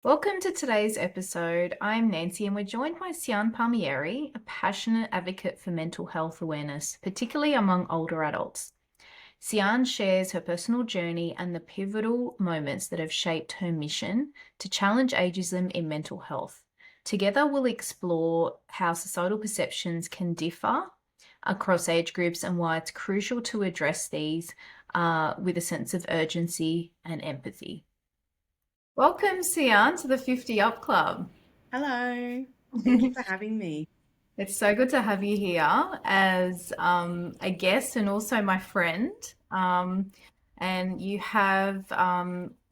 Welcome to today's episode. I'm Nancy and we're joined by Sian Palmieri, a passionate advocate for mental health awareness, particularly among older adults. Sian shares her personal journey and the pivotal moments that have shaped her mission to challenge ageism in mental health. Together, we'll explore how societal perceptions can differ across age groups and why it's crucial to address these with a sense of urgency and empathy. Welcome, Sian, to the 50 Up Club. Hello. Thank you for having me. It's so good to have you here as a guest and also my friend. And you have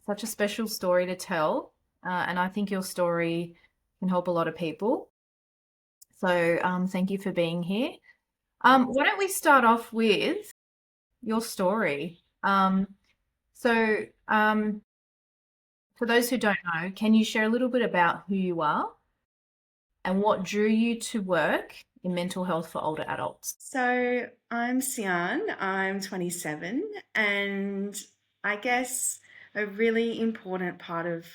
such a special story to tell. And I think your story can help a lot of people. So thank you for being here. Why don't we start off with your story? So for those who don't know, can you share a little bit about who you are and what drew you to work in mental health for older adults? So I'm Sian, I'm 27, and I guess a really important part of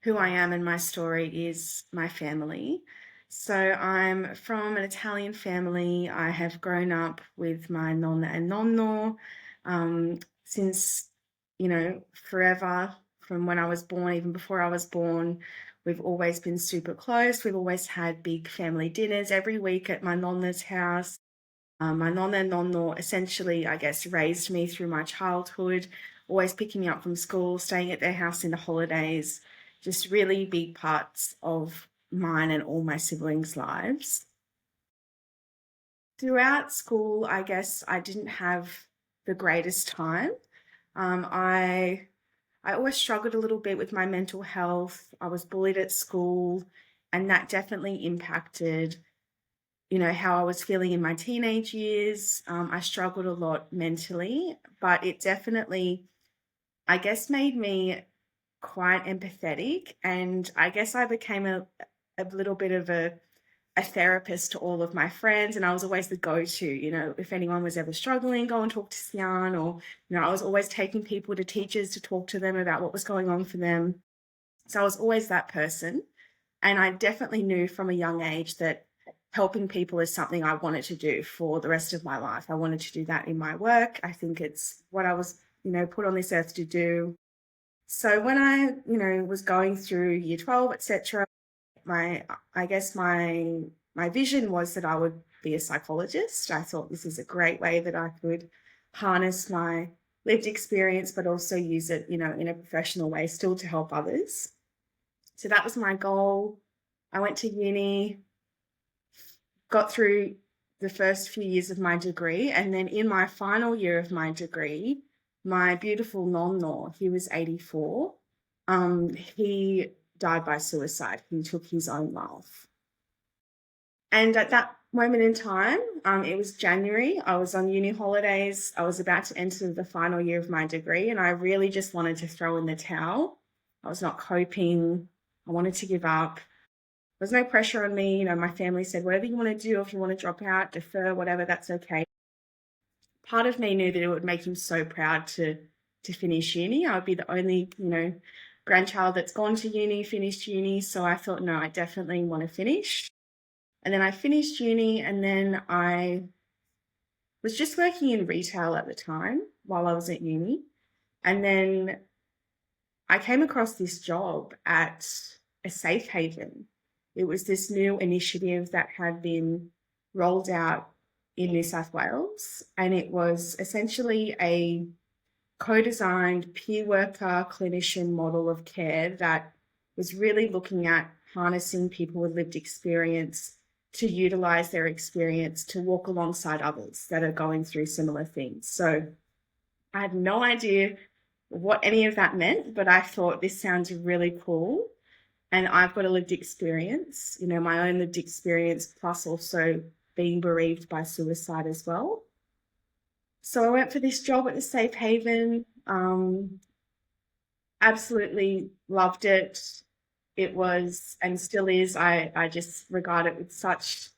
who I am and my story is my family. So I'm from an Italian family. I have grown up with my nonna and nonno since, forever, from when I was born, even before I was born. We've always been super close. We've always had big family dinners every week at my nonna's house. My nonna and nonno essentially, I guess, raised me through my childhood, always picking me up from school, staying at their house in the holidays, just really big parts of mine and all my siblings' lives. Throughout school, I guess I didn't have the greatest time. I always struggled a little bit with my mental health. I was bullied at school, and that definitely impacted, how I was feeling in my teenage years. I struggled a lot mentally, but it definitely, I guess, made me quite empathetic. And I guess I became a little bit of a therapist to all of my friends, and I was always the go-to, if anyone was ever struggling, go and talk to Sian, or, I was always taking people to teachers to talk to them about what was going on for them. So I was always that person. And I definitely knew from a young age that helping people is something I wanted to do for the rest of my life. I wanted to do that in my work. I think it's what I was, put on this earth to do. So when I, was going through year 12, etc., I guess my vision was that I would be a psychologist. I thought this is a great way that I could harness my lived experience, but also use it, in a professional way still to help others. So that was my goal. I went to uni, got through the first few years of my degree, and then in my final year of my degree, my beautiful nonno, he was 84, he died by suicide. He took his own life. And at that moment in time, it was January. I was on uni holidays. I was about to enter the final year of my degree, and I really just wanted to throw in the towel. I was not coping. I wanted to give up. There was no pressure on me. My family said, whatever you want to do, if you want to drop out, defer, whatever, that's okay. Part of me knew that it would make him so proud to finish uni. I would be the only, grandchild that's gone to uni, finished uni. So I thought, no, I definitely want to finish. And then I finished uni, and then I was just working in retail at the time while I was at uni. And then I came across this job at a safe haven. It was this new initiative that had been rolled out in New South Wales, and it was essentially a co-designed peer worker clinician model of care that was really looking at harnessing people with lived experience to utilize their experience to walk alongside others that are going through similar things. So I had no idea what any of that meant, but I thought this sounds really cool. And I've got a lived experience, my own lived experience, plus also being bereaved by suicide as well. So I went for this job at the Safe Haven. Absolutely loved it. It was and still is. I just regard it with such,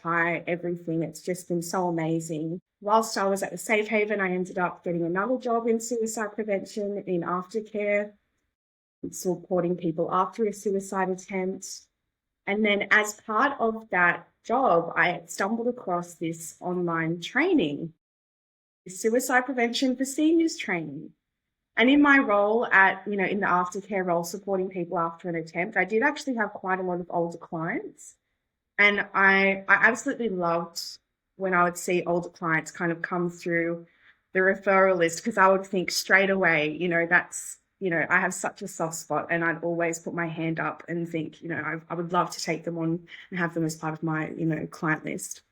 high everything. It's just been so amazing. Whilst I was at the Safe Haven, I ended up getting another job in suicide prevention in aftercare, supporting people after a suicide attempt. And then as part of that job, I stumbled across this online training, suicide prevention for seniors training. And in my role in the aftercare role, supporting people after an attempt, I did actually have quite a lot of older clients. And I absolutely loved when I would see older clients kind of come through the referral list, because I would think straight away, I have such a soft spot, and I'd always put my hand up and think, I would love to take them on and have them as part of my, client list.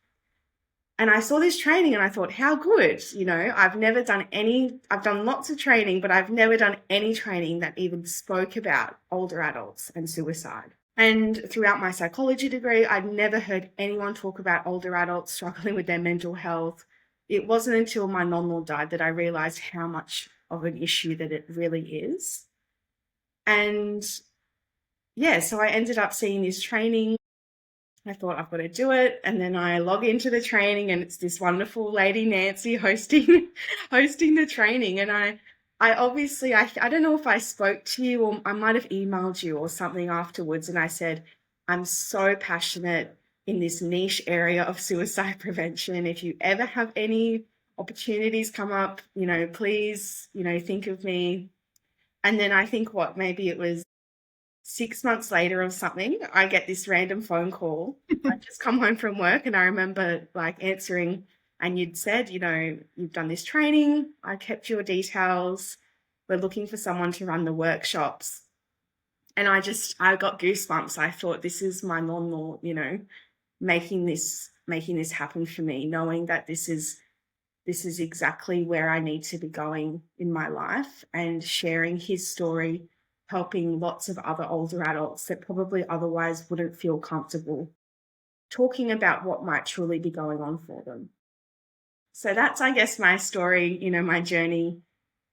And I saw this training and I thought, how good, I've done lots of training, but I've never done any training that even spoke about older adults and suicide. And throughout my psychology degree, I'd never heard anyone talk about older adults struggling with their mental health. It wasn't until my non-law died that I realized how much of an issue that it really is. And yeah, so I ended up seeing this training. I thought I've got to do it. And then I log into the training and it's this wonderful lady, Nancy, hosting the training. And I obviously, I don't know if I spoke to you or I might have emailed you or something afterwards. And I said, I'm so passionate in this niche area of suicide prevention. If you ever have any opportunities come up, please, think of me. And then I think maybe it was 6 months later or something, I get this random phone call. I just come home from work and I remember answering, and you'd said, you've done this training. I kept your details. We're looking for someone to run the workshops. And I got goosebumps. I thought, this is my non-law, making this happen for me, knowing that this is exactly where I need to be going in my life, and sharing his story, helping lots of other older adults that probably otherwise wouldn't feel comfortable talking about what might truly be going on for them. So that's, I guess, my story, my journey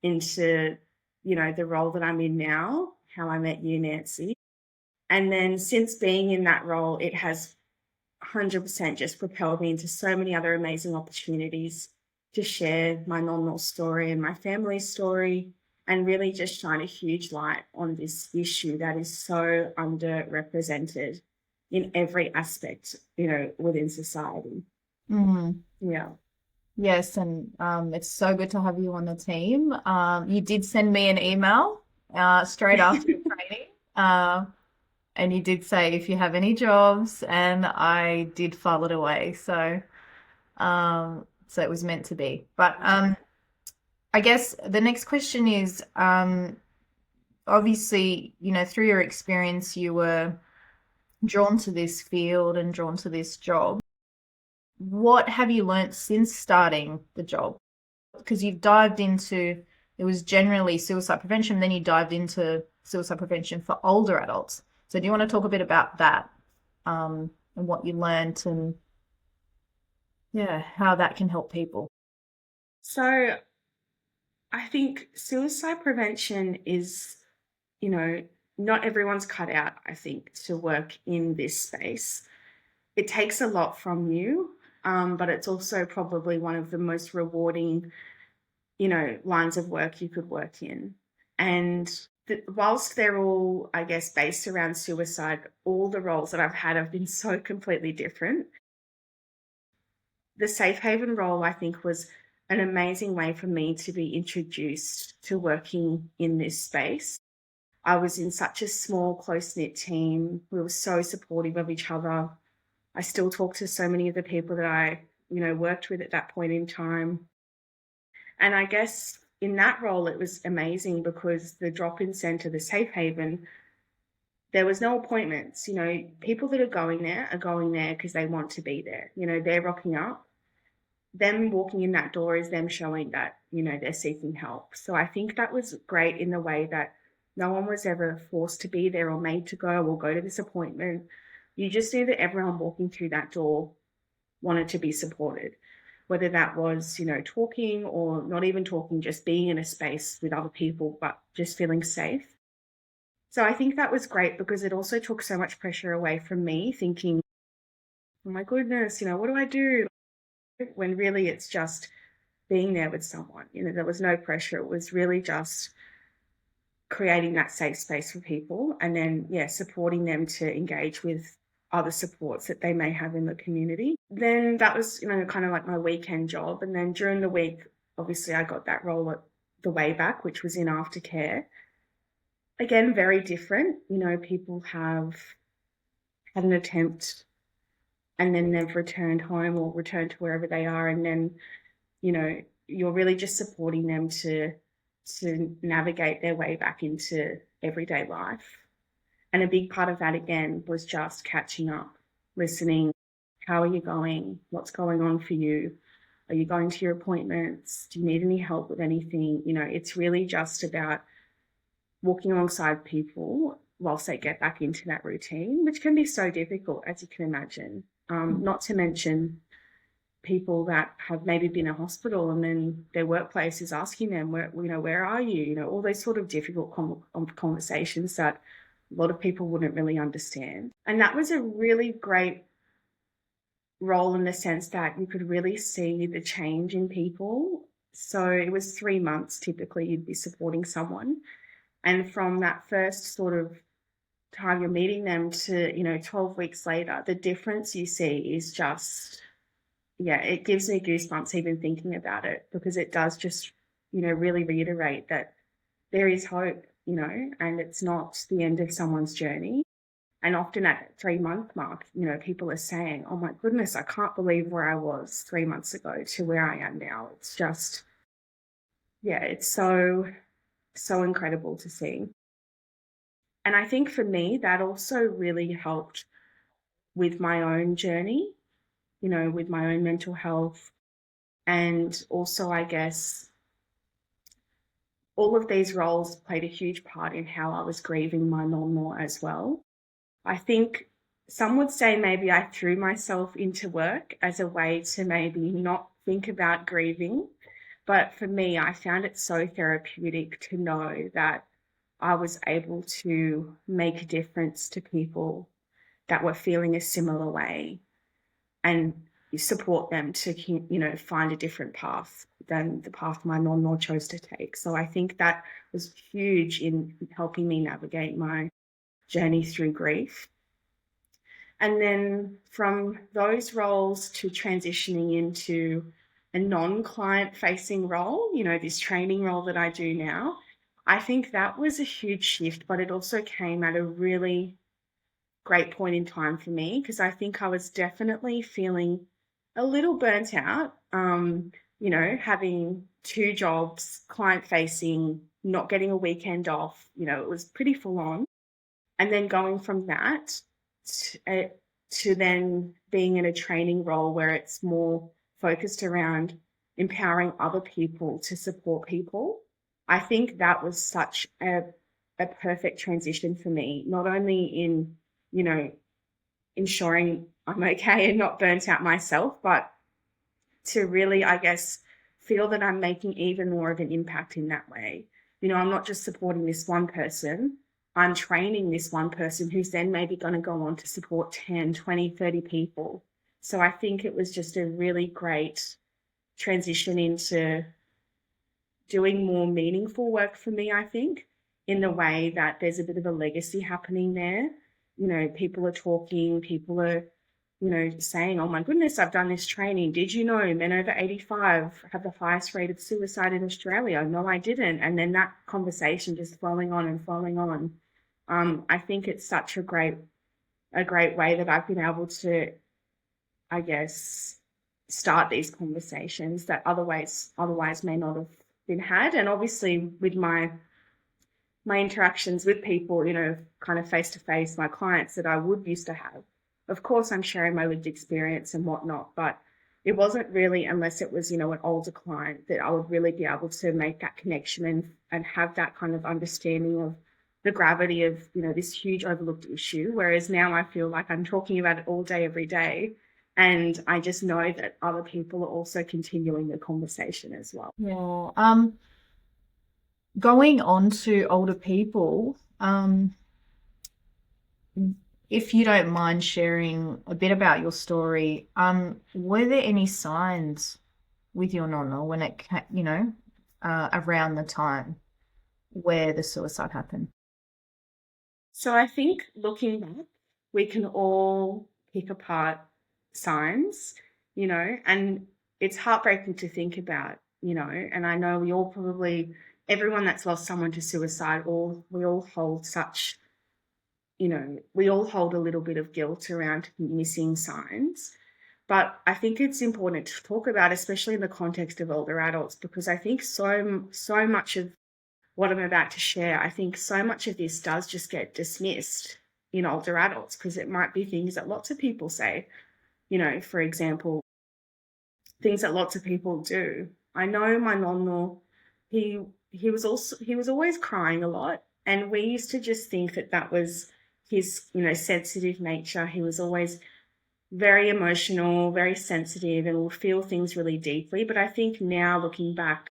into, the role that I'm in now, how I met you, Nancy. And then since being in that role, it has 100% just propelled me into so many other amazing opportunities to share my non-law story and my family's story, and really just shine a huge light on this issue that is so underrepresented in every aspect, within society. Mm. Yeah. Yes, and it's so good to have you on the team. You did send me an email straight after the training, and you did say if you have any jobs, and I did file it away. So it was meant to be. But I guess the next question is, obviously, through your experience, you were drawn to this field and drawn to this job. What have you learnt since starting the job? Because you've dived into, it was generally suicide prevention, then you dived into suicide prevention for older adults. So do you want to talk a bit about that, and what you learnt, and yeah, how that can help people? So I think suicide prevention is, not everyone's cut out, I think, to work in this space. It takes a lot from you, but it's also probably one of the most rewarding, lines of work you could work in. And whilst they're all, I guess, based around suicide, all the roles that I've had have been so completely different. The Safe Haven role, I think, was an amazing way for me to be introduced to working in this space. I was in such a small, close-knit team. We were so supportive of each other. I still talk to so many of the people that I, worked with at that point in time. And I guess in that role, it was amazing because the drop-in centre, the Safe Haven, there was no appointments. People that are going there because they want to be there. They're rocking up. Them walking in that door is them showing that, they're seeking help. So I think that was great in the way that no one was ever forced to be there or made to go or go to this appointment. You just knew that everyone walking through that door wanted to be supported, whether that was, talking or not even talking, just being in a space with other people, but just feeling safe. So I think that was great because it also took so much pressure away from me thinking, oh my goodness, what do I do? When really it's just being there with someone. There was no pressure. It was really just creating that safe space for people and then, supporting them to engage with other supports that they may have in the community. Then that was, kind of like my weekend job. And then during the week, obviously I got that role at the Way Back, which was in aftercare. Again, very different. People have had an attempt and then they've returned home or returned to wherever they are. And then, you're really just supporting them to navigate their way back into everyday life. And a big part of that, again, was just catching up, listening. How are you going? What's going on for you? Are you going to your appointments? Do you need any help with anything? It's really just about walking alongside people whilst they get back into that routine, which can be so difficult, as you can imagine. Not to mention people that have maybe been in hospital and then their workplace is asking them, where are you? All those sort of difficult conversations that a lot of people wouldn't really understand. And that was a really great role in the sense that you could really see the change in people. So it was 3 months typically you'd be supporting someone. And from that first sort of time you're meeting them to, 12 weeks later, the difference you see is just, it gives me goosebumps even thinking about it because it does just, really reiterate that there is hope, and it's not the end of someone's journey. And often at 3-month mark, people are saying, oh my goodness, I can't believe where I was 3 months ago to where I am now. It's just, it's so, so incredible to see. And I think for me, that also really helped with my own journey, with my own mental health. And also, I guess, all of these roles played a huge part in how I was grieving my non-law as well. I think some would say maybe I threw myself into work as a way to maybe not think about grieving. But for me, I found it so therapeutic to know that I was able to make a difference to people that were feeling a similar way and support them to, find a different path than the path my non-law chose to take. So I think that was huge in helping me navigate my journey through grief. And then from those roles to transitioning into a non-client facing role, this training role that I do now, I think that was a huge shift, but it also came at a really great point in time for me because I think I was definitely feeling a little burnt out, having 2 jobs, client facing, not getting a weekend off, it was pretty full on. And then going from that to then being in a training role where it's more focused around empowering other people to support people. I think that was such a perfect transition for me, not only in, ensuring I'm okay and not burnt out myself, but to really, I guess, feel that I'm making even more of an impact in that way. I'm not just supporting this one person, I'm training this one person who's then maybe going to go on to support 10, 20, 30 people. So I think it was just a really great transition into doing more meaningful work for me, I think, in the way that there's a bit of a legacy happening there. People are talking, people are, saying, oh my goodness, I've done this training. Did you know men over 85 have the highest rate of suicide in Australia? No, I didn't. And then that conversation just flowing on and flowing on. I think it's such a great way that I've been able to, I guess, start these conversations that otherwise may not have been had. And obviously with my interactions with people, kind of face to face, my clients that I would used to have, of course I'm sharing my lived experience and whatnot, but it wasn't really unless it was, an older client that I would really be able to make that connection and have that kind of understanding of the gravity of, this huge overlooked issue. Whereas now I feel like I'm talking about it all day, every day. And I just know that other people are also continuing the conversation as well. Yeah. Going on to older people, if you don't mind sharing a bit about your story, were there any signs with your nonna when around the time where the suicide happened? So I think looking back, we can all pick apart signs, and it's heartbreaking to think about, and I know we all probably, everyone that's lost someone to suicide, we all hold such, we all hold a little bit of guilt around missing signs. But I think it's important to talk about, especially in the context of older adults, because I think so much of what I'm about to share, I think so much of this does just get dismissed in older adults because it might be things that lots of people say, for example, things that lots of people do. I know my nonno, he he was always crying a lot, and we used to just think that that was his, sensitive nature. He was always very emotional, very sensitive, and will feel things really deeply. But I think now looking back,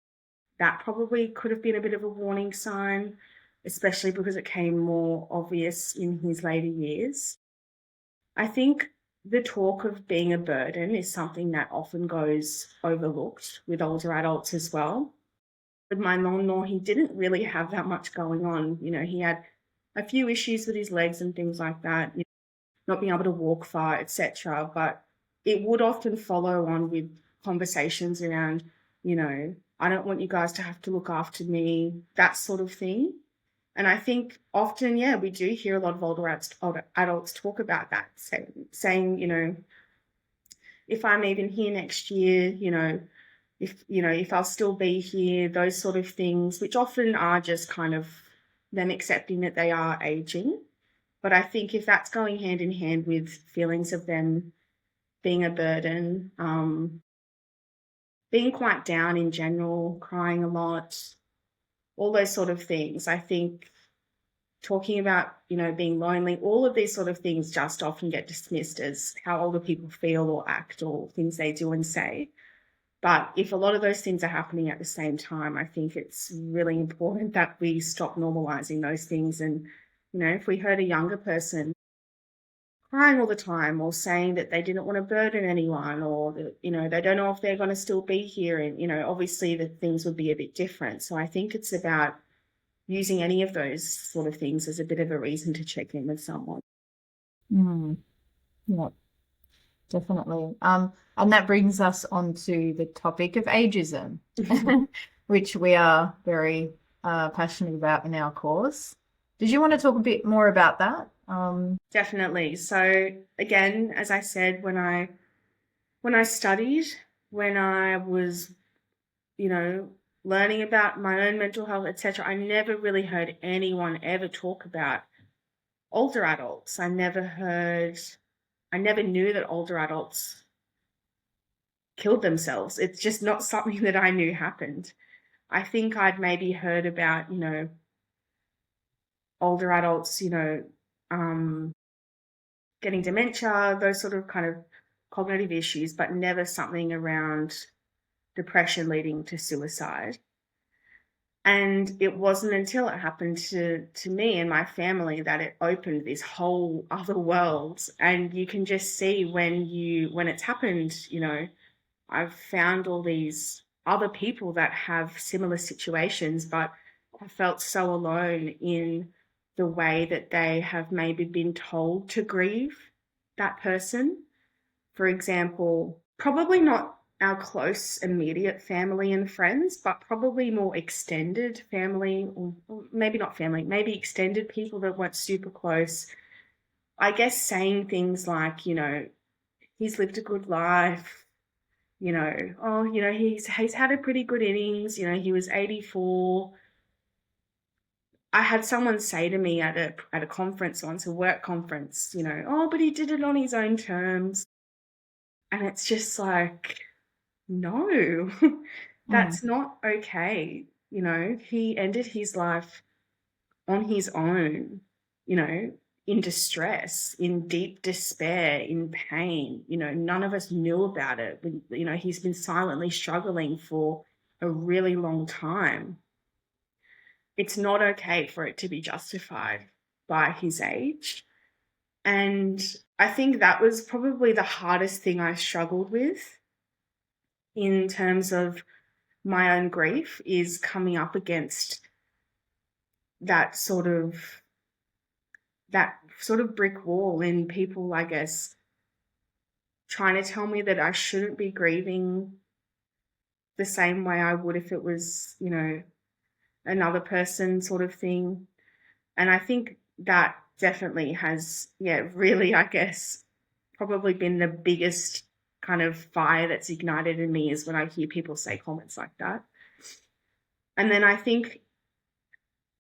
that probably could have been a bit of a warning sign, especially because it came more obvious in his later years. I think the talk of being a burden is something that often goes overlooked with older adults as well. With my nonno, he didn't really have that much going on. He had a few issues with his legs and things like that, not being able to walk far, etc. But it would often follow on with conversations around, I don't want you guys to have to look after me, that sort of thing. And I think often, yeah, we do hear a lot of older adults talk about that, saying, if I'm even here next year, if I'll still be here, those sort of things, which often are just kind of them accepting that they are aging. But I think if that's going hand in hand with feelings of them being a burden, being quite down in general, crying a lot, all those sort of things, I think talking about, being lonely, all of these sort of things just often get dismissed as how older people feel or act or things they do and say. But if a lot of those things are happening at the same time, I think it's really important that we stop normalizing those things. And, if we heard a younger person crying all the time or saying that they didn't want to burden anyone or that, they don't know if they're going to still be here. And, obviously the things would be a bit different. So I think it's about using any of those sort of things as a bit of a reason to check in with someone. Mm, yeah, definitely. And that brings us on to the topic of ageism, which we are very passionate about in our course. Did you want to talk a bit more about that? Definitely. So again, as I said, when I studied, when I was, you know, learning about my own mental health, etc., I never really heard anyone ever talk about older adults. I never knew that older adults killed themselves. It's just not something that I knew happened. I think I'd maybe heard about, older adults, getting dementia, those sort of kind of cognitive issues, but never something around depression leading to suicide. And it wasn't until it happened to me and my family that it opened this whole other world. And you can just see when it's happened, I've found all these other people that have similar situations, but I felt so alone in the way that they have maybe been told to grieve that person. For example, probably not our close, immediate family and friends, but probably more extended family, or maybe not family, maybe extended people that weren't super close. I guess saying things like, he's lived a good life, oh, he's had a pretty good innings, he was 84. I had someone say to me at a conference once, a work conference, oh, but he did it on his own terms. And it's just like, no, Mm, that's not okay. He ended his life on his own. You know, in distress, in deep despair, in pain. You know, none of us knew about it. You know, he's been silently struggling for a really long time. It's not okay for it to be justified by his age. And I think that was probably the hardest thing I struggled with in terms of my own grief, is coming up against that sort of that sort of brick wall in people, I guess, trying to tell me that I shouldn't be grieving the same way I would if it was, you know, another person, sort of thing. And I think that definitely has, yeah, really, I guess, probably been the biggest kind of fire that's ignited in me, is when I hear people say comments like that. And then I think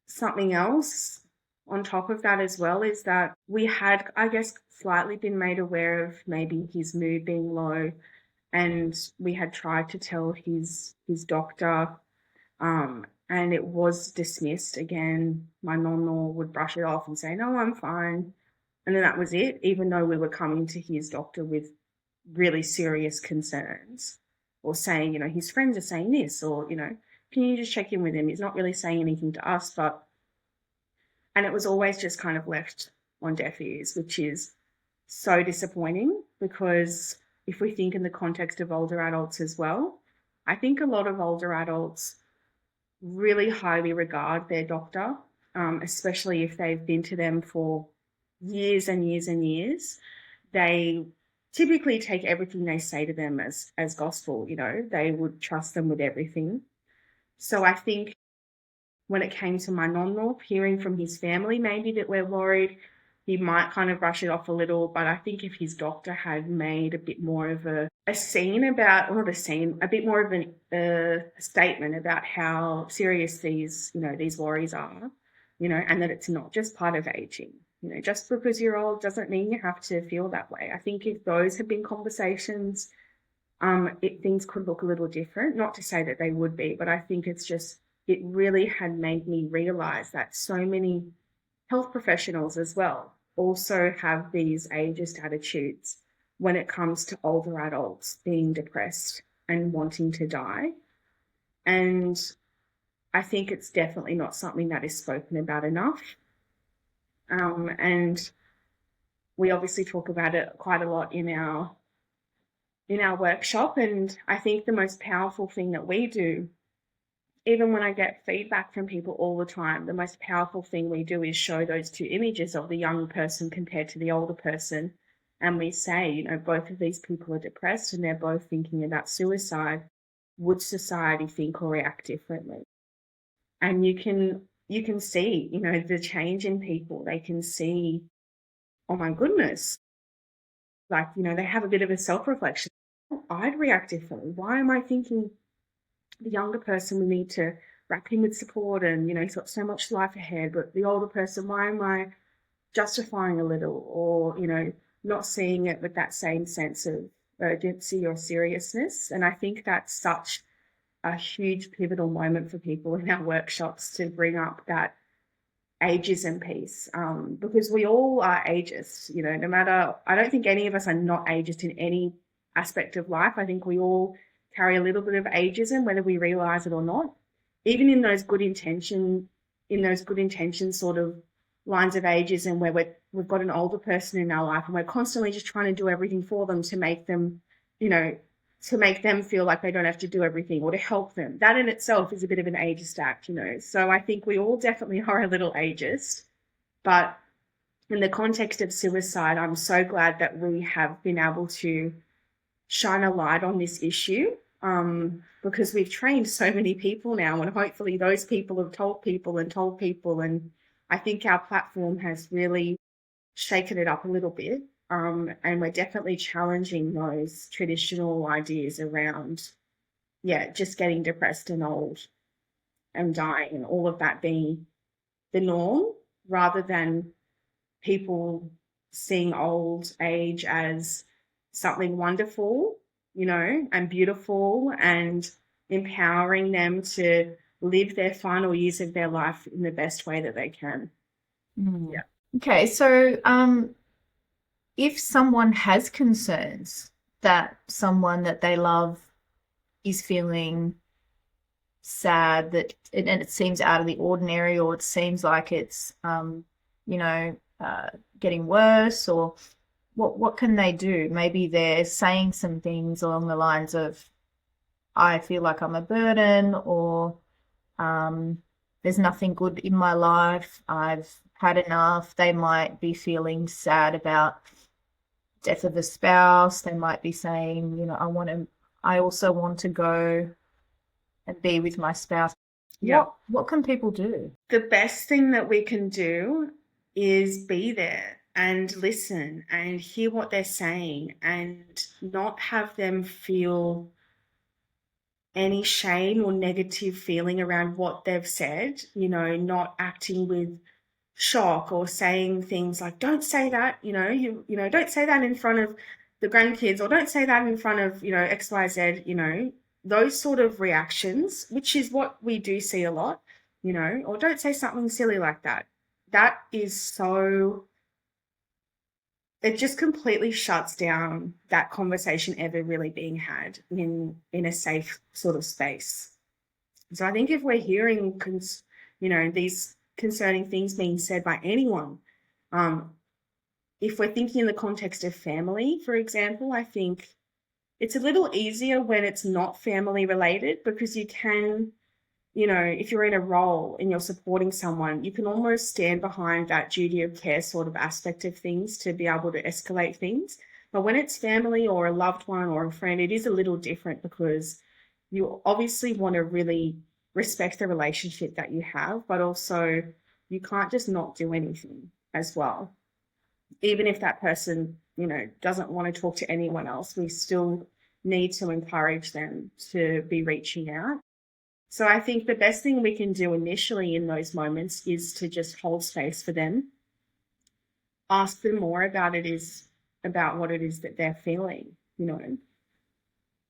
something else on top of that as well is that we had, I guess, slightly been made aware of maybe his mood being low, and we had tried to tell his doctor, and it was dismissed again. My non would brush it off and say, "No, I'm fine," and then that was it. Even though we were coming to his doctor with really serious concerns, or saying, you know, his friends are saying this, or, you know, can you just check in with him? He's not really saying anything to us, but, and it was always just kind of left on deaf ears, which is so disappointing, because if we think in the context of older adults as well, I think a lot of older adults really highly regard their doctor, especially if they've been to them for years and years and years. They typically take everything they say to them as gospel, you know, they would trust them with everything. So I think when it came to my non-law, hearing from his family maybe that we're worried, he might kind of brush it off a little. But I think if his doctor had made a bit more of a scene about, or not a scene, a bit more of a statement about how serious these, you know, these worries are, you know, and that it's not just part of aging. You know, just because you're old doesn't mean you have to feel that way. I think if those had been conversations, things could look a little different. Not to say that they would be, but I think it's just, it really had made me realize that so many health professionals as well also have these ageist attitudes when it comes to older adults being depressed and wanting to die. And I think it's definitely not something that is spoken about enough. And we obviously talk about it quite a lot in our workshop. And I think the most powerful thing that we do, even when I get feedback from people all the time, the most powerful thing we do is show those two images of the young person compared to the older person. And we say, you know, both of these people are depressed and they're both thinking about suicide. Would society think or react differently? And you can see, you know, the change in people. They can see, oh my goodness, like, you know, they have a bit of a self-reflection. I'd react differently. Why am I thinking the younger person, we need to wrap him with support, and, you know, he's got so much life ahead, but the older person, why am I justifying a little, or, you know, not seeing it with that same sense of urgency or seriousness? And I think that's such a huge pivotal moment for people in our workshops, to bring up that ageism piece, because we all are ageist, you know, no matter, I don't think any of us are not ageist in any aspect of life. I think we all carry a little bit of ageism, whether we realize it or not. Even in those good intention, sort of lines of ageism, where we've got an older person in our life and we're constantly just trying to do everything for them to make them, you know, to make them feel like they don't have to do everything, or to help them. That in itself is a bit of an ageist act, you know. So I think we all definitely are a little ageist. But in the context of suicide, I'm so glad that we have been able to shine a light on this issue, because we've trained so many people now, and hopefully those people have told people and told people. And I think our platform has really shaken it up a little bit. And we're definitely challenging those traditional ideas around, yeah, just getting depressed and old and dying, and all of that being the norm, rather than people seeing old age as something wonderful, you know, and beautiful, and empowering them to live their final years of their life in the best way that they can. Mm. Yeah. Okay, so if someone has concerns that someone that they love is feeling sad, and it seems out of the ordinary, or it seems like it's you know getting worse, or what can they do? Maybe they're saying some things along the lines of, I feel like I'm a burden, or um, there's nothing good in my life. I've had enough. They might be feeling sad about death of a spouse. They might be saying, I also want to go and be with my spouse. Yeah. What can people do? The best thing that we can do is be there and listen and hear what they're saying and not have them feel any shame or negative feeling around what they've said, not acting with shock or saying things like, don't say that, don't say that in front of the grandkids, or don't say that in front of, XYZ, those sort of reactions, which is what we do see a lot, or don't say something silly like that. That is so, it just completely shuts down that conversation ever really being had in a safe sort of space. So I think if we're hearing, these concerning things being said by anyone, um, if we're thinking in the context of family, for example, I think it's a little easier when it's not family related, because you can, if you're in a role and you're supporting someone, you can almost stand behind that duty of care sort of aspect of things to be able to escalate things. But when it's family or a loved one or a friend, it is a little different, because you obviously want to really respect the relationship that you have, but also you can't just not do anything as well. Even if that person, doesn't want to talk to anyone else, we still need to encourage them to be reaching out. So I think the best thing we can do initially in those moments is to just hold space for them, ask them more about what it is that they're feeling. You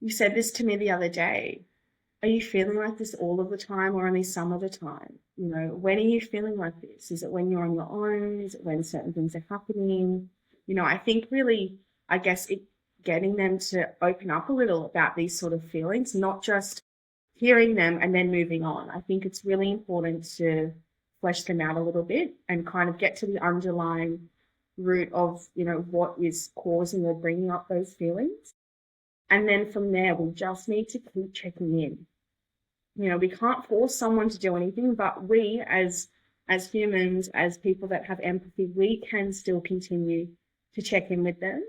said this to me the other day. Are you feeling like this all of the time or only some of the time? When are you feeling like this? Is it when you're on your own? Is it when certain things are happening? I think really, I guess getting them to open up a little about these sort of feelings, not just hearing them and then moving on. I think it's really important to flesh them out a little bit and kind of get to the underlying root of, what is causing or bringing up those feelings. And then from there, we just need to keep checking in. We can't force someone to do anything, but we as humans, as people that have empathy, we can still continue to check in with them.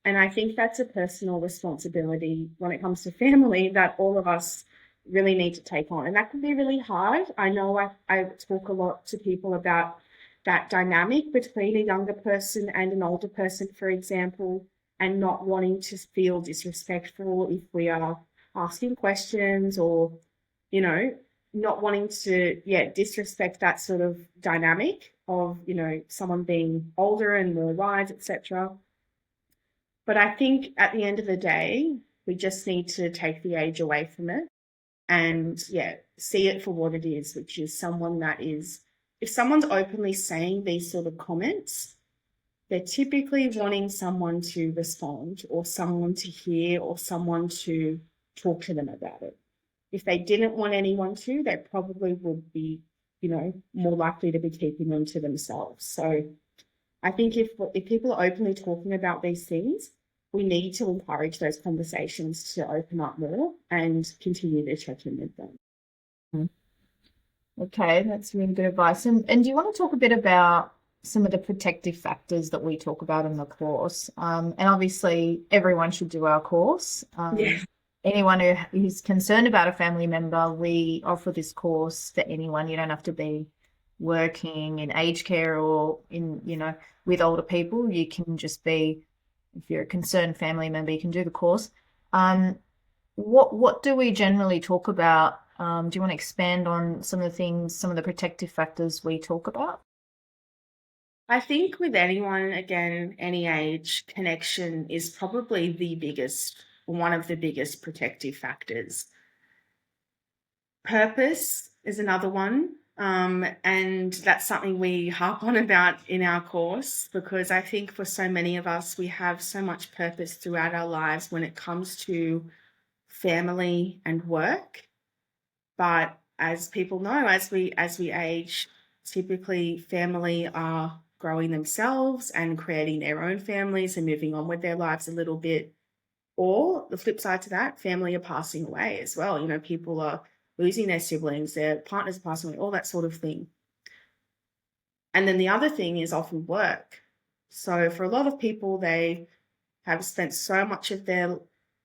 And I think that's a personal responsibility when it comes to family that all of us really need to take on. And that can be really hard. I know I talk a lot to people about that dynamic between a younger person and an older person, for example, and not wanting to feel disrespectful if we are asking questions, or you know, not wanting to, disrespect that sort of dynamic of, someone being older and more wise, etc. But I think at the end of the day, we just need to take the age away from it and, see it for what it is, which is someone that is, if someone's openly saying these sort of comments, they're typically wanting someone to respond or someone to hear or someone to talk to them about it. If they didn't want anyone to, they probably would be, more likely to be keeping them to themselves. So I think if people are openly talking about these things, we need to encourage those conversations to open up more and continue to check in with them. Okay, that's really good advice. And do you want to talk a bit about some of the protective factors that we talk about in the course? And obviously, everyone should do our course. Yeah. Anyone who's concerned about a family member, we offer this course for anyone. You don't have to be working in aged care or with older people. You can just be, if you're a concerned family member, you can do the course. Um, what do we generally talk about? Do you want to expand on some of the things, some of the protective factors we talk about? I think with anyone, again, any age, connection is probably one of the biggest protective factors. Purpose is another one. And that's something we harp on about in our course, because I think for so many of us, we have so much purpose throughout our lives when it comes to family and work. But as people know, as we age, typically family are growing themselves and creating their own families and moving on with their lives a little bit. Or the flip side to that, family are passing away as well. You know, people are losing their siblings, their partners are passing away, all that sort of thing. And then the other thing is often work. So for a lot of people, they have spent so much of their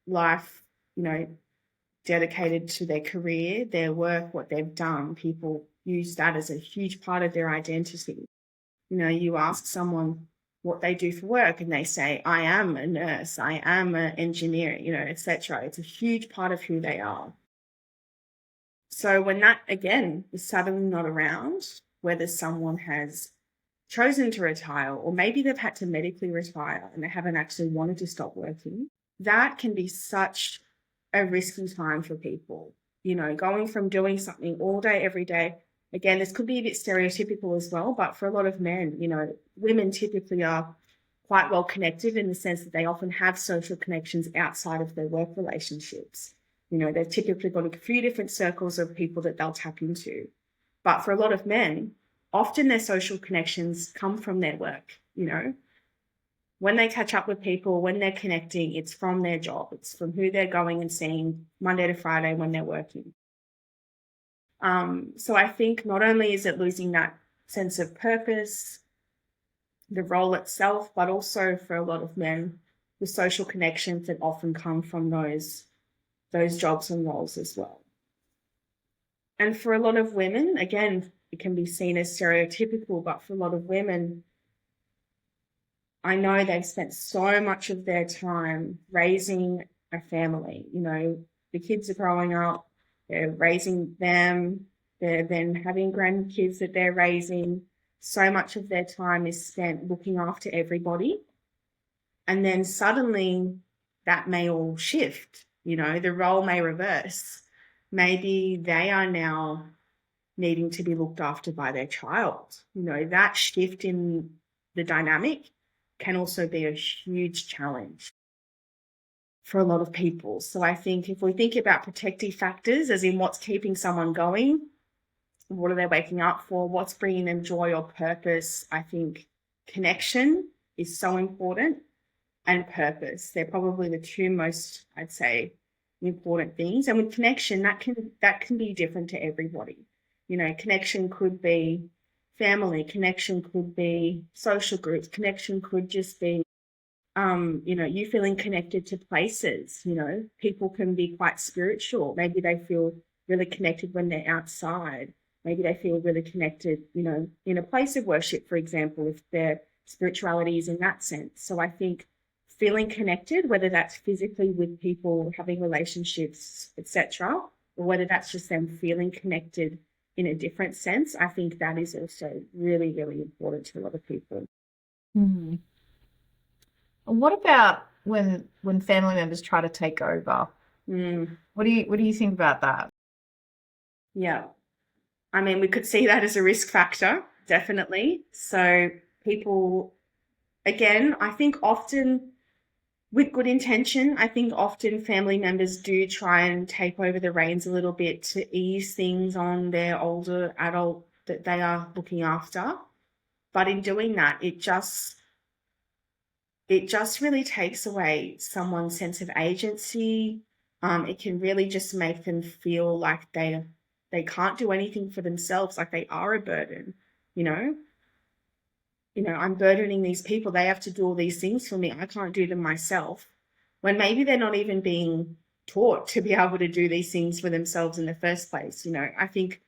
life, you know, dedicated to their career, their work, what they've done. People use that as a huge part of their identity. You know, you ask someone what they do for work and they say, I am a nurse, I am an engineer, you know, etc. It's a huge part of who they are. So when that, again, is suddenly not around, whether someone has chosen to retire or maybe they've had to medically retire and they haven't actually wanted to stop working, that can be such a risky time for people. You know, going from doing something all day, every day. Again, this could be a bit stereotypical as well, but for a lot of men, you know, women typically are quite well connected in the sense that they often have social connections outside of their work relationships. You know, they've typically got a few different circles of people that they'll tap into. But for a lot of men, often their social connections come from their work, you know. When they catch up with people, when they're connecting, it's from their job. It's from who they're going and seeing Monday to Friday when they're working. So I think not only is it losing that sense of purpose, the role itself, but also for a lot of men, the social connections that often come from those jobs and roles as well. And for a lot of women, again, it can be seen as stereotypical, but for a lot of women, I know they've spent so much of their time raising a family. You know, the kids are growing up, they're raising them, they're then having grandkids that they're raising. So much of their time is spent looking after everybody. And then suddenly that may all shift, you know, the role may reverse. Maybe they are now needing to be looked after by their child. You know, that shift in the dynamic can also be a huge challenge for a lot of people. So I think if we think about protective factors, as in what's keeping someone going, what are they waking up for, what's bringing them joy or purpose, I think connection is so important, and purpose. They're probably the two most, I'd say, important things. And with connection, that can be different to everybody. You know, connection could be family, connection could be social groups, connection could just be you know, you feeling connected to places. You know, people can be quite spiritual. Maybe they feel really connected when they're outside. Maybe they feel really connected, you know, in a place of worship, for example, if their spirituality is in that sense. So I think feeling connected, whether that's physically with people, having relationships, etc., or whether that's just them feeling connected in a different sense, I think that is also really, really important to a lot of people. Hmm. And what about when family members try to take over? Mm, What do you think about that? yeah. I mean, we could see that as a risk factor, definitely. So people, again, I think often with good intention, I think often family members do try and take over the reins a little bit to ease things on their older adult that they are looking after. But in doing that, it just really takes away someone's sense of agency. It can really just make them feel like they can't do anything for themselves, like they are a burden, you know. You know, I'm burdening these people. They have to do all these things for me. I can't do them myself. When maybe they're not even being taught to be able to do these things for themselves in the first place. You know, I think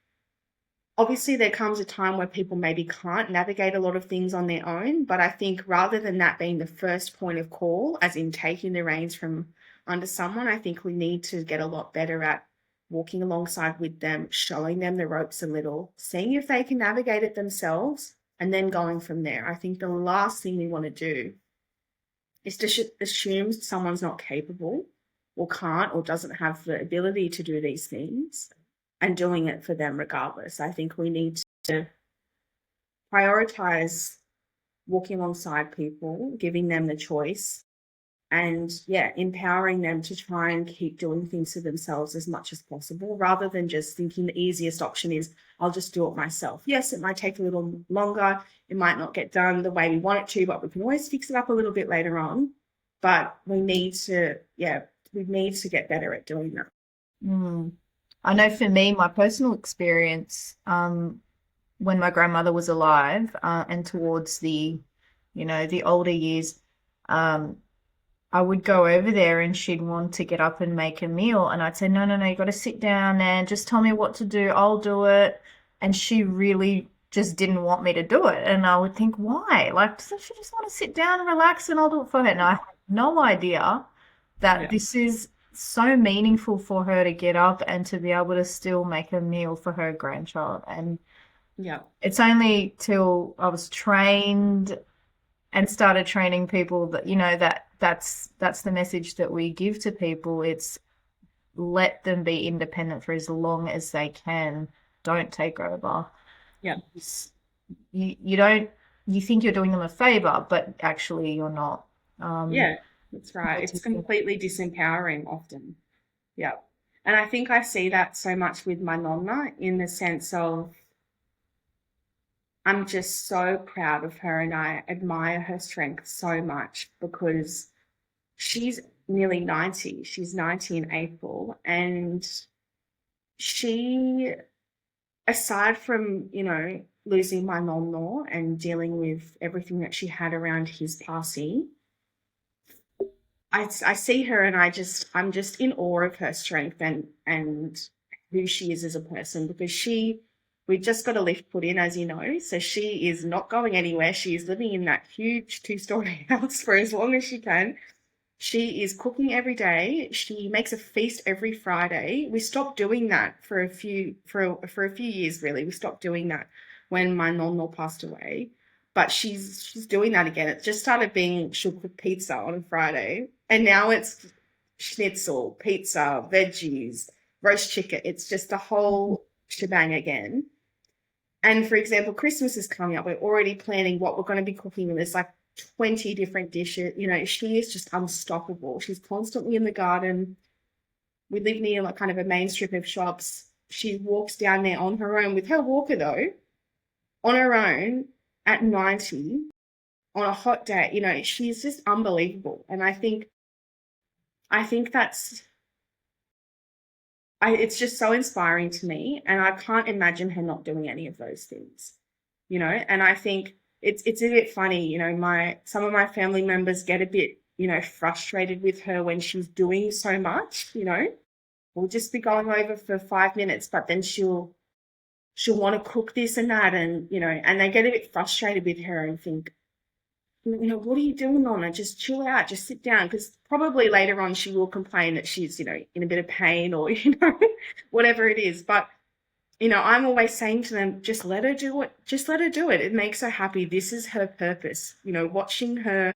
obviously there comes a time where people maybe can't navigate a lot of things on their own, but I think rather than that being the first point of call, as in taking the reins from under someone, I think we need to get a lot better at walking alongside with them, showing them the ropes a little, seeing if they can navigate it themselves, and then going from there. I think the last thing we want to do is to assume someone's not capable or can't or doesn't have the ability to do these things, and doing it for them regardless. I think we need to prioritize walking alongside people, giving them the choice, and yeah, empowering them to try and keep doing things for themselves as much as possible, rather than just thinking the easiest option is I'll just do it myself. Yes, it might take a little longer, it might not get done the way we want it to, but we can always fix it up a little bit later on. But we need to, yeah, we need to get better at doing that. Mm. I know for me, my personal experience, when my grandmother was alive, and towards the older years, um, I would go over there and she'd want to get up and make a meal. And I'd say, no, no, no, you got to sit down and just tell me what to do. I'll do it. And she really just didn't want me to do it. And I would think, why? Like, doesn't she just want to sit down and relax and I'll do it for her? And I had no idea that Yeah, this is so meaningful for her to get up and to be able to still make a meal for her grandchild. And yeah, it's only till I was trained and started training people that that's the message that we give to people. It's let them be independent for as long as they can. Don't take over. yeah, You don't, you think you're doing them a favor, but actually you're not. um yeah, that's right. you're It's taking- completely disempowering often. Yeah. And I think I see that so much with my nonna, in the sense of I'm just so proud of her and I admire her strength so much, because she's nearly 90. She's 90 in April. And she, aside from, losing my nonna and dealing with everything that she had around his passing, I see her and I'm just in awe of her strength and who she is as a person, because we just got a lift put in, as you know, so she is not going anywhere. She is living in that huge 2-story house for as long as she can. She is cooking every day. She makes a feast every Friday. We stopped doing that for a few years, really. We stopped doing that when my nonna passed away. But she's doing that again. It just started being she'll cook pizza on a Friday, and now it's schnitzel, pizza, veggies, roast chicken. It's just a whole shebang again. And for example, Christmas is coming up. We're already planning what we're going to be cooking, and there's like 20 different dishes. She is just unstoppable. She's constantly in the garden. We live near like kind of a main strip of shops. She walks down there on her own with her walker, though, on her own at 90 on a hot day. She's just unbelievable. And I think it's just so inspiring to me, and I can't imagine her not doing any of those things. And I think it's a bit funny. Some of my family members get a bit frustrated with her when she's doing so much. We'll just be going over for 5 minutes, but then she'll want to cook this and that, and they get a bit frustrated with her and think, what are you doing, Nonna? Just chill out, just sit down. Because probably later on she will complain that she's, in a bit of pain, or, whatever it is. But, I'm always saying to them, just let her do it. Just let her do it. It makes her happy. This is her purpose. Watching her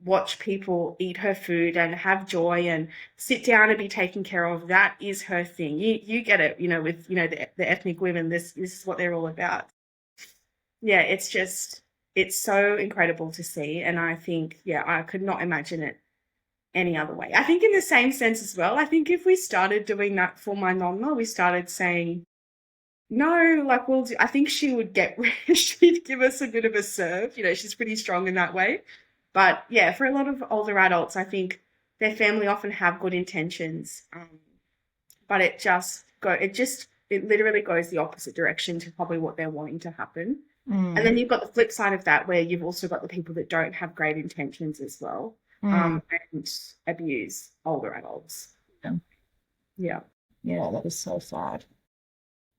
watch people eat her food and have joy and sit down and be taken care of, that is her thing. You get it, with, the ethnic women, this is what they're all about. Yeah, it's so incredible to see. And I think, yeah, I could not imagine it any other way. I think in the same sense as well, I think if we started doing that for my nonna, we started saying, no, like I think she would she'd give us a bit of a serve. She's pretty strong in that way. But yeah, for a lot of older adults, I think their family often have good intentions. But it literally goes the opposite direction to probably what they're wanting to happen. And Mm, then you've got the flip side of that, where you've also got the people that don't have great intentions as well, mm. and abuse older adults. Yeah. Yeah. Yeah, that is so sad.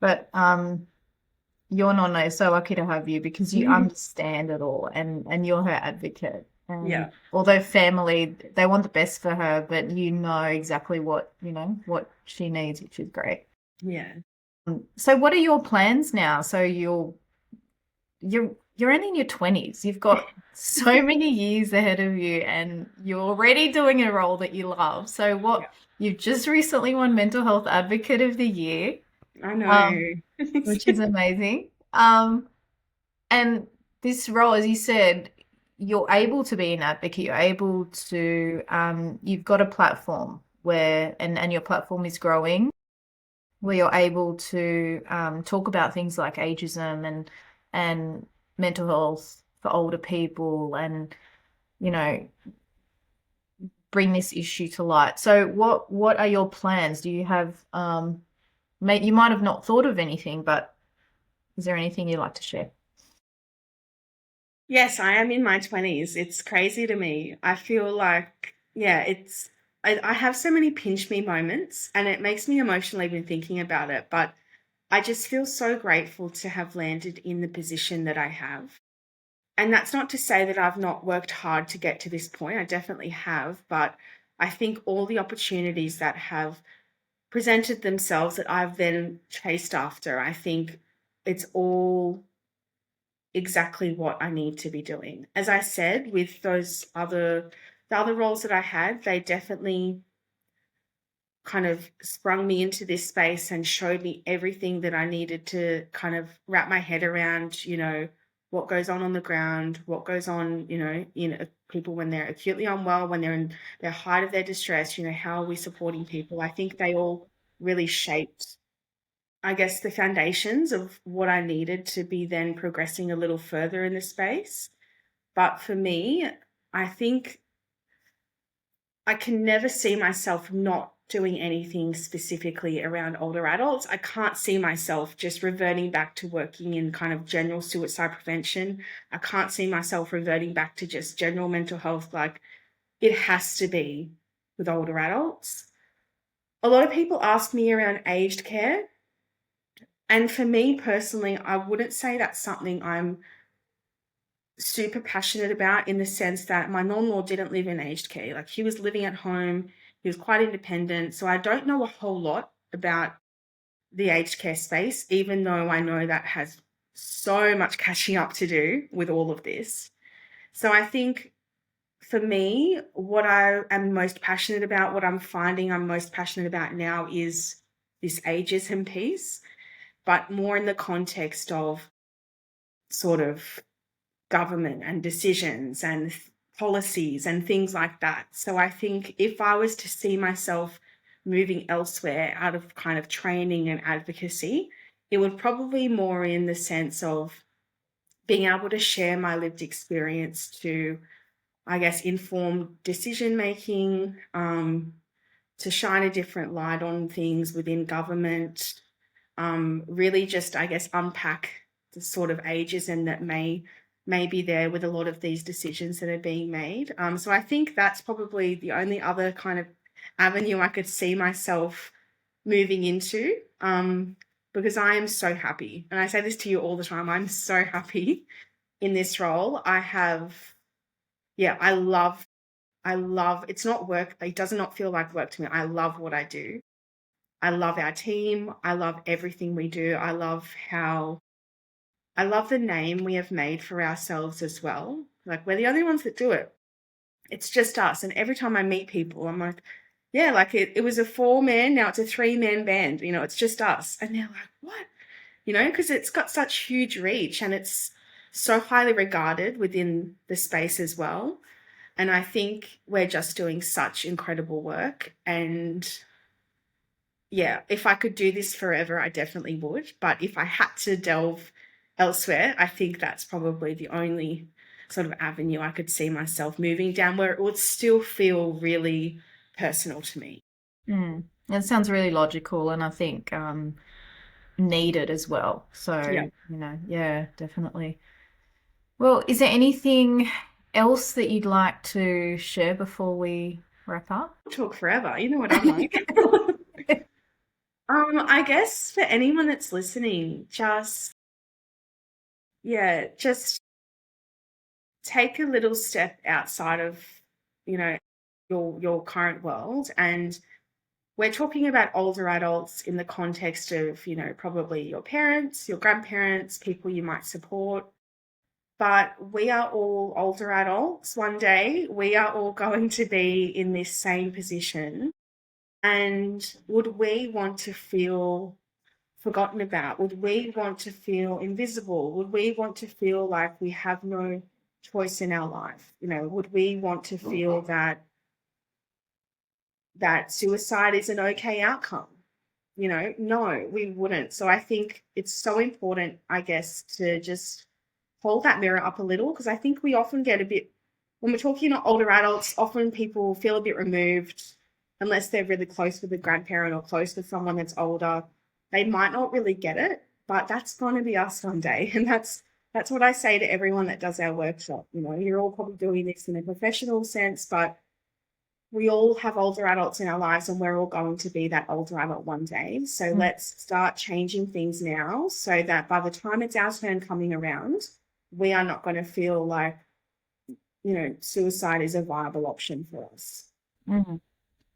But your nonna is so lucky to have you because you understand it all, and you're her advocate. And Yeah. although family, they want the best for her, but you know exactly what she needs, which is great. Yeah. So what are your plans now? So you're only in your 20s. You've got so many years ahead of you, and you're already doing a role that you love. So Yeah. you've just recently won Mental Health Advocate of the Year. I um, know. which is amazing. And this role, as you said, you're able to be an advocate, you're able to, you've got a platform where, and your platform is growing, where you're able to talk about things like ageism and mental health for older people and, you know, bring this issue to light. So what are your plans? Do you have you might have not thought of anything, but is there anything you'd like to share? Yes, I am in my 20s. It's crazy to me. I feel like, yeah, I have so many pinch me moments and it makes me emotional even thinking about it. But I just feel so grateful to have landed in the position that I have. And that's not to say that I've not worked hard to get to this point. I definitely have. But I think all the opportunities that have presented themselves that I've then chased after, I think it's all exactly what I need to be doing. As I said, with the other roles that I had, they definitely kind of sprung me into this space and showed me everything that I needed to kind of wrap my head around, what goes on the ground, what goes on, people when they're acutely unwell, when they're in their height of their distress, how are we supporting people? I think they all really shaped, I guess, the foundations of what I needed to be then progressing a little further in the space. But for me, I think I can never see myself not doing anything specifically around older adults. I can't see myself just reverting back to working in kind of general suicide prevention. I can't see myself reverting back to just general mental health. Like, it has to be with older adults. A lot of people ask me around aged care. And for me personally, I wouldn't say that's something I'm super passionate about, in the sense that my non-law didn't live in aged care. Like, he was living at home, he was quite independent. So I don't know a whole lot about the aged care space, even though I know that has so much catching up to do with all of this. So I think for me, what I am most passionate about, what I'm finding I'm most passionate about now, is this ageism piece, but more in the context of sort of government and decisions and policies and things like that. So I think if I was to see myself moving elsewhere out of kind of training and advocacy, it would probably more in the sense of being able to share my lived experience to, I guess, inform decision making, to shine a different light on things within government, really just, I guess, unpack the sort of ageism that may be there with a lot of these decisions that are being made. So I think that's probably the only other kind of avenue I could see myself moving into, because I am so happy. And I say this to you all the time. I'm so happy in this role. Yeah, I love, it's not work. It does not feel like work to me. I love what I do. I love our team. I love everything we do. I love the name we have made for ourselves as well. Like, we're the only ones that do it. It's just us. And every time I meet people, I'm like, yeah, like it was a 4-man, now it's a 3-man band. It's just us. And they're like, what? Because it's got such huge reach and it's so highly regarded within the space as well. And I think we're just doing such incredible work. And yeah, if I could do this forever, I definitely would. But if I had to delve elsewhere, I think that's probably the only sort of avenue I could see myself moving down, where it would still feel really personal to me. Mm. It sounds really logical and I think needed as well. Yeah. So, yeah, definitely. Well, is there anything else that you'd like to share before we wrap up? Talk forever. You know what I'm like. I guess for anyone that's listening, just take a little step outside of, you know, your current world. And we're talking about older adults in the context of, probably your parents, your grandparents, people you might support. But we are all older adults. One day we are all going to be in this same position. And would we want to feel forgotten about? Would we want to feel invisible? Would we want to feel like we have no choice in our life? Would we want to feel that suicide is an okay outcome? No, we wouldn't. So I think it's so important, I guess, to just hold that mirror up a little, because I think we often get a bit, when we're talking to older adults, often people feel a bit removed unless they're really close with a grandparent or close with someone that's older. They might not really get it, but that's going to be us one day. And that's what I say to everyone that does our workshop. You're all probably doing this in a professional sense, but we all have older adults in our lives, and we're all going to be that older adult one day. So let's start changing things now, so that by the time it's our turn coming around, we are not going to feel like, suicide is a viable option for us. Mm.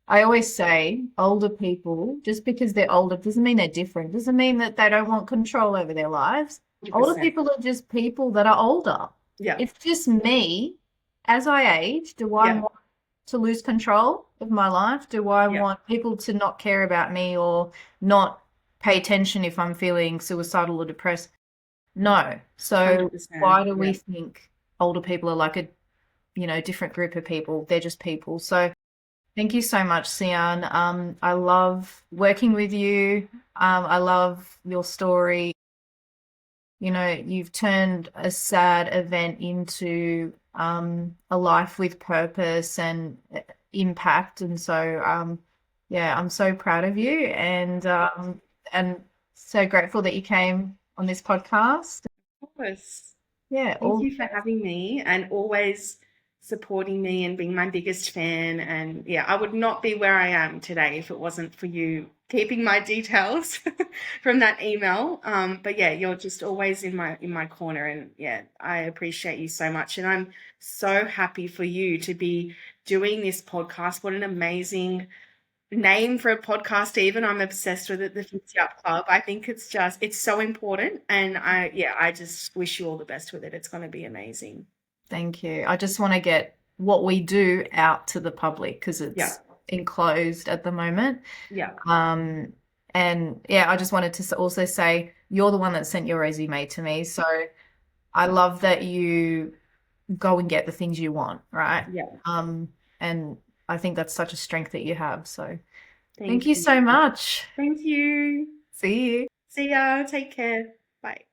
I always say older people, just because they're older doesn't mean they're different, doesn't mean that they don't want control over their lives. Older 100%. people are just people that are older. Yeah. It's just me, as I age, do I Yeah. want to lose control of my life? Do I Yeah. want people to not care about me or not pay attention if I'm feeling suicidal or depressed? No. So 100%. why do we Yeah. think older people are like a, different group of people? They're just people. So thank you so much, Sian. I love working with you. I love your story. You've turned a sad event into a life with purpose and impact. And so, yeah, I'm so proud of you, and so grateful that you came on this podcast. Of course. Yeah, Thank all you for having me and always supporting me and being my biggest fan. And yeah, I would not be where I am today if it wasn't for you keeping my details from that email. But yeah, you're just always in my corner, and yeah, I appreciate you so much. And I'm so happy for you to be doing this podcast. What an amazing name for a podcast. Even I'm obsessed with it, the 50 Up Club. I think it's so important, and I just wish you all the best with it. It's going to be amazing. Thank you. I just want to get what we do out to the public because Yeah. it's enclosed at the moment. Yeah. And yeah, I just wanted to also say you're the one that sent your resume to me. So I love that you go and get the things you want, right? Yeah. And I think that's such a strength that you have. So Thank thank you so much. Thank you. See you. See ya. Take care. Bye.